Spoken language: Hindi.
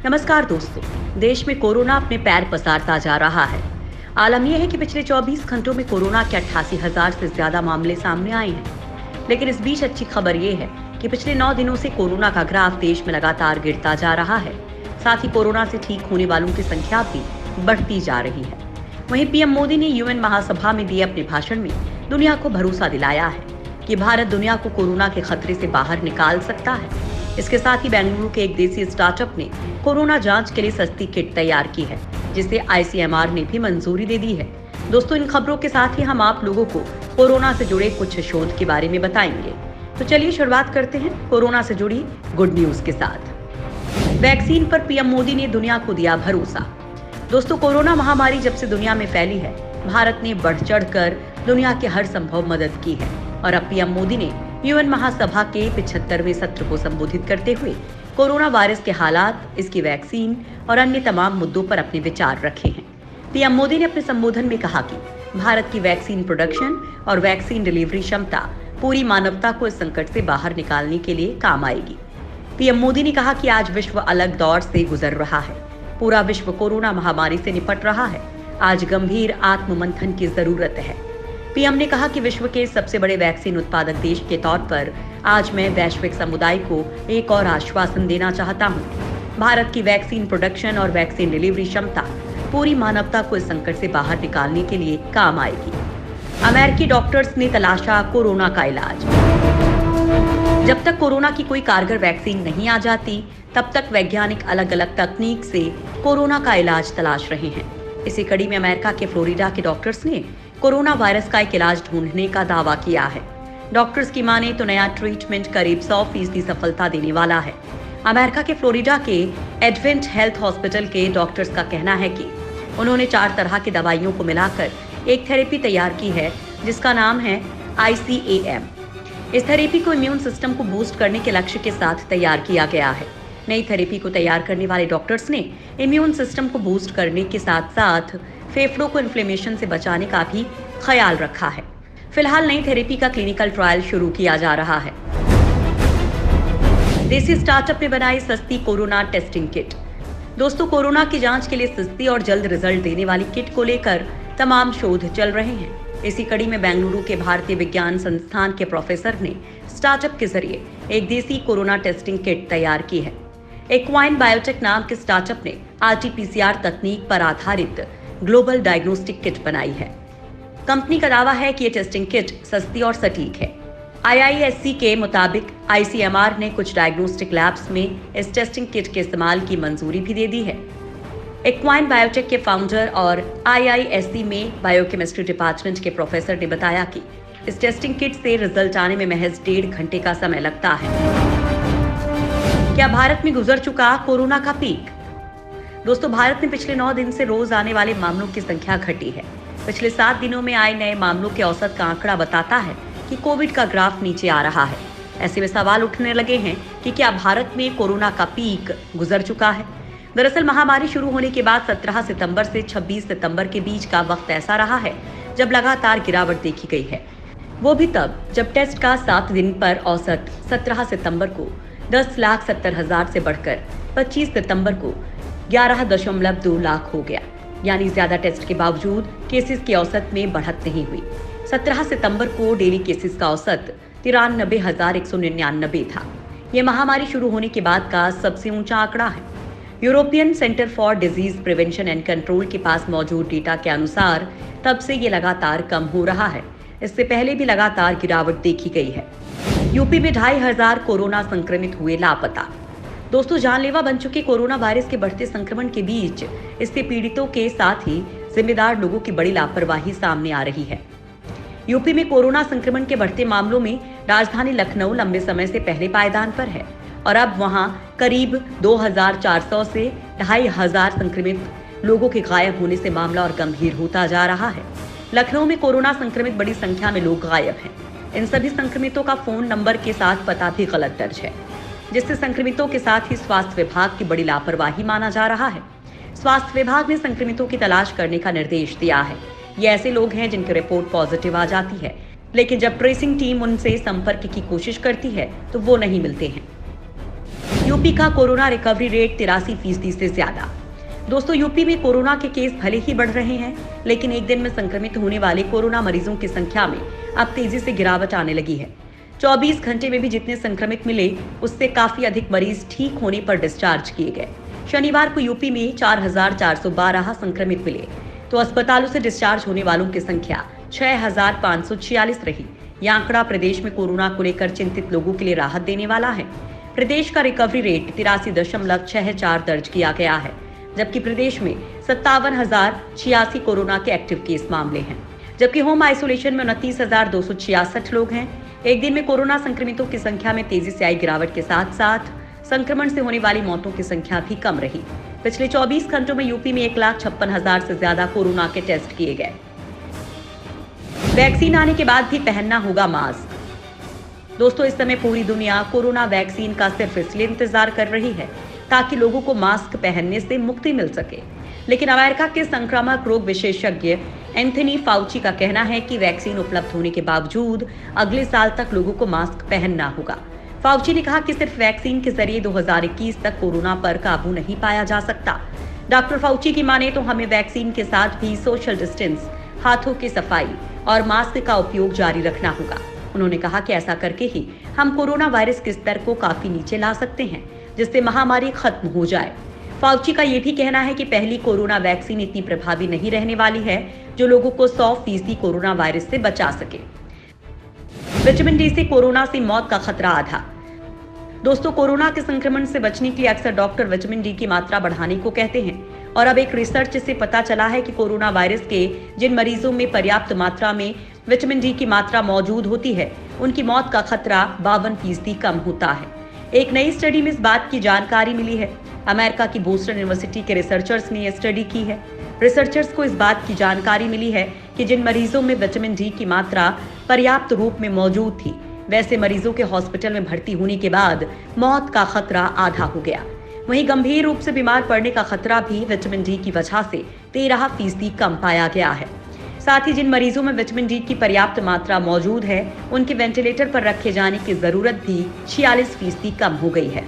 नमस्कार दोस्तों, देश में कोरोना अपने पैर पसारता जा रहा है। आलम यह है कि पिछले 24 घंटों में कोरोना के 88,000 से ज्यादा मामले सामने आए हैं। लेकिन इस बीच अच्छी खबर ये है कि पिछले 9 दिनों से कोरोना का ग्राफ देश में लगातार गिरता जा रहा है। साथ ही कोरोना से ठीक होने वालों की संख्या भी बढ़ती जा रही है। वहीं पीएम मोदी ने यूएन महासभा में दिए अपने भाषण में दुनिया को भरोसा दिलाया है कि भारत दुनिया को कोरोना के खतरे से बाहर निकाल सकता है। इसके साथ ही बेंगलुरु के एक देसी स्टार्टअप ने कोरोना जांच के लिए सस्ती किट तैयार की है, जिसे आईसीएमआर ने भी मंजूरी दे दी है। दोस्तों, इन खबरों के साथ ही हम आप लोगों को कोरोना से जुड़े कुछ शोध के बारे में बताएंगे। तो चलिए शुरुआत करते हैं कोरोना से जुड़ी गुड न्यूज के साथ। वैक्सीन पर पीएम मोदी ने दुनिया को दिया भरोसा। दोस्तों, कोरोना महामारी जब से दुनिया में फैली है, भारत ने बढ़ चढ़ कर दुनिया की हर संभव मदद की है और अब पीएम मोदी ने यूएन महासभा के 75वें सत्र को संबोधित करते हुए कोरोना वायरस के हालात, इसकी वैक्सीन और अन्य तमाम मुद्दों पर अपने विचार रखे हैं। पीएम मोदी ने अपने संबोधन में कहा कि भारत की वैक्सीन प्रोडक्शन और वैक्सीन डिलीवरी क्षमता पूरी मानवता को इस संकट से बाहर निकालने के लिए काम आएगी। पीएम मोदी ने कहा कि आज विश्व अलग दौर से गुजर रहा है। पूरा विश्व कोरोना महामारी से निपट रहा है। आज गंभीर आत्ममंथन की जरूरत है। पीएम ने कहा कि विश्व के सबसे बड़े वैक्सीन उत्पादक देश के तौर पर आज मैं वैश्विक समुदाय को एक और आश्वासन देना चाहता हूं। भारत की वैक्सीन प्रोडक्शन और वैक्सीन डिलीवरी क्षमता पूरी मानवता को इस संकट से बाहर निकालने के लिए काम आएगी। अमेरिकी डॉक्टर्स ने तलाशा कोरोना का इलाज। जब तक कोरोना की कोई कारगर वैक्सीन नहीं आ जाती, तब तक वैज्ञानिक अलग अलग तकनीक से कोरोना का इलाज तलाश रहे हैं। इसी कड़ी में अमेरिका के फ्लोरिडा के डॉक्टर्स ने कोरोना वायरस का एक इलाज ढूंढने का दावा किया है। डॉक्टर्स की माने तो नया ट्रीटमेंट करीब 100% सफलता देने वाला है। अमेरिका के फ्लोरिडा के एडवेंट हेल्थ हॉस्पिटल के डॉक्टर्स का कहना है कि उन्होंने 4 तरह की दवाइयों को मिलाकर एक थेरेपी तैयार की है, जिसका नाम है ICAM। इस थेरेपी को इम्यून सिस्टम को बूस्ट करने के लक्ष्य के साथ तैयार किया गया है। नई थेरेपी को तैयार करने वाले डॉक्टर्स ने इम्यून सिस्टम को बूस्ट करने के साथ साथ फेफड़ों को इन्फ्लेमेशन से बचाने का भी ख्याल रखा है। फिलहाल नई थेरेपी का क्लिनिकल ट्रायल शुरू किया जा रहा है। देसी स्टार्टअप ने बनाई सस्ती कोरोना टेस्टिंग किट। दोस्तों, कोरोना की जांच के लिए सस्ती और जल्द रिजल्ट देने वाली किट को लेकर तमाम शोध चल रहे हैं। इसी कड़ी में बेंगलुरु के भारतीय विज्ञान संस्थान के प्रोफेसर ने स्टार्टअप के जरिए एक देसी कोरोना टेस्टिंग किट तैयार की है। एक्वाइन बायोटेक नाम के स्टार्टअप ने RT-PCR तकनीक पर आधारित ग्लोबल डायग्नोस्टिक किट बनाई है। कंपनी का दावा है कि ये टेस्टिंग किट सस्ती और सटीक है। IISc के मुताबिक ICMR ने कुछ डायग्नोस्टिक लैब्स में इस टेस्टिंग किट के इस्तेमाल की मंजूरी भी दे दी है। एक्वाइन बायोटेक के फाउंडर और IISc में बायोकेमिस्ट्री डिपार्टमेंट के प्रोफेसर ने बताया कि इस टेस्टिंग किट से रिजल्ट आने में महज 1.5 घंटे का समय लगता है। क्या भारत में गुजर चुका कोरोना का पीक? दोस्तों, भारत में पिछले 9 दिन से रोज आने वाले मामलों की संख्या घटी है। पिछले 7 दिनों में आए नए मामलों के औसत का आंकड़ा बताता है कि कोविड का ग्राफ नीचे आ रहा है। ऐसे में सवाल उठने लगे हैं कि क्या भारत में कोरोना का पीक गुजर चुका है? दरअसल महामारी शुरू होने के बाद 17 सितंबर से 26 सितंबर के बीच का वक्त ऐसा रहा है जब लगातार गिरावट देखी गई है। वो भी तब जब टेस्ट का 7 दिन पर औसत 17 सितंबर को 10,70,000 से बढ़कर 25 सितंबर को 11.2 लाख हो गया। यानी ज्यादा टेस्ट के बावजूद केसेस की औसत में बढ़त नहीं हुई। 17 सितंबर को डेली केसेस का औसत 93,199 था। यह महामारी शुरू होने के बाद का सबसे ऊंचा आंकड़ा है। European centre for disease prevention and control के पास मौजूद डेटा के अनुसार तब से ये लगातार कम हो रहा है। इससे पहले भी लगातार गिरावट देखी गई है। यूपी में 2,500 कोरोना संक्रमित हुए लापता। दोस्तों, जानलेवा बन चुके कोरोना वायरस के बढ़ते संक्रमण के बीच इससे पीड़ितों के साथ ही जिम्मेदार लोगों की बड़ी लापरवाही सामने आ रही है। यूपी में कोरोना संक्रमण के बढ़ते मामलों में राजधानी लखनऊ लंबे समय से पहले पायदान पर है और अब वहां करीब 2,400 से 2,500 संक्रमित लोगों के गायब होने से मामला और गंभीर होता जा रहा है। लखनऊ में कोरोना संक्रमित बड़ी संख्या में लोग गायब हैं। इन सभी संक्रमितों का फोन नंबर के साथ पता भी गलत दर्ज है, जिससे संक्रमितों के साथ ही स्वास्थ्य विभाग की बड़ी लापरवाही माना जा रहा है। स्वास्थ्य विभाग ने संक्रमितों की तलाश करने का निर्देश दिया है। ये ऐसे लोग हैं जिनकी रिपोर्ट पॉजिटिव आ जाती है, लेकिन जब ट्रेसिंग टीम उनसे संपर्क की कोशिश करती है तो वो नहीं मिलते हैं। यूपी का कोरोना रिकवरी रेट 83% से ज्यादा। दोस्तों, यूपी में कोरोना के केस भले ही बढ़ रहे हैं, लेकिन एक दिन में संक्रमित होने वाले कोरोना मरीजों की संख्या में अब तेजी से गिरावट आने लगी है। 24 घंटे में भी जितने संक्रमित मिले, उससे काफी अधिक मरीज ठीक होने पर डिस्चार्ज किए गए। शनिवार को यूपी में 4,412 संक्रमित मिले, तो अस्पतालों से डिस्चार्ज होने वालों की संख्या 6,546 रही। यह आंकड़ा प्रदेश में कोरोना को लेकर चिंतित लोगों के लिए राहत देने वाला है। प्रदेश का रिकवरी रेट 83.64 दर्ज किया गया है, जबकि प्रदेश में 57,086 कोरोना के एक्टिव केस मामले हैं, जबकि होम आइसोलेशन में 29,266 लोग हैं। एक दिन में कोरोना संक्रमितों की संख्या में तेजी से आई गिरावट के साथ साथ संक्रमण से होने वाली मौतों की संख्या भी कम रही। पिछले 24 घंटों में यूपी में 1,56,000 से ज्यादा कोरोना के टेस्ट किए गए। वैक्सीन आने के बाद भी पहनना होगा मास्क। दोस्तों, इस समय पूरी दुनिया कोरोना वैक्सीन का सिर्फ इसलिए इंतजार कर रही है ताकि लोगों को मास्क पहनने से मुक्ति मिल सके। लेकिन अमेरिका के संक्रामक रोग विशेषज्ञ एंथनी फाउची का कहना है कि वैक्सीन उपलब्ध होने के बावजूद अगले साल तक लोगों को मास्क पहनना होगा। फाउची ने कहा कि सिर्फ वैक्सीन के जरिए 2021 तक कोरोना पर काबू नहीं पाया जा सकता। डॉक्टर फाउची की माने तो हमें वैक्सीन के साथ भी सोशल डिस्टेंस, हाथों की सफाई और मास्क का उपयोग जारी रखना होगा। उन्होंने कहा कि ऐसा करके ही हम कोरोना वायरस के स्तर को काफी नीचे ला सकते हैं, जिससे महामारी खत्म हो जाए। फाउची का यह भी कहना है कि पहली कोरोना वैक्सीन इतनी प्रभावी नहीं रहने वाली है जो लोगों को 100% कोरोना वायरस से बचा सके। विटामिन डी से कोरोना से मौत का खतरा आधा। दोस्तों, कोरोना के संक्रमण से बचने के लिए अक्सर डॉक्टर विटामिन डी की मात्रा बढ़ाने को कहते हैं, और अब एक रिसर्च से पता चला है कि कोरोना वायरस के जिन मरीजों में पर्याप्त मात्रा में विटामिन डी की मात्रा मौजूद होती है, उनकी मौत का खतरा 52% कम होता है। एक नई स्टडी में इस बात की जानकारी मिली है। अमेरिका की बोस्टन यूनिवर्सिटी के रिसर्चर्स ने यह स्टडी की है। रिसर्चर्स को इस बात की जानकारी मिली है कि जिन मरीजों में विटामिन डी की मात्रा पर्याप्त रूप में मौजूद थी, वैसे मरीजों के हॉस्पिटल में भर्ती होने के बाद मौत का खतरा आधा हो गया। वहीं गंभीर रूप से बीमार पड़ने का खतरा भी विटामिन डी की वजह से 13% कम पाया गया है। साथ ही जिन मरीजों में विटामिन डी की पर्याप्त मात्रा मौजूद है, उनके वेंटिलेटर पर रखे जाने की जरूरत भी 46% कम हो गई है।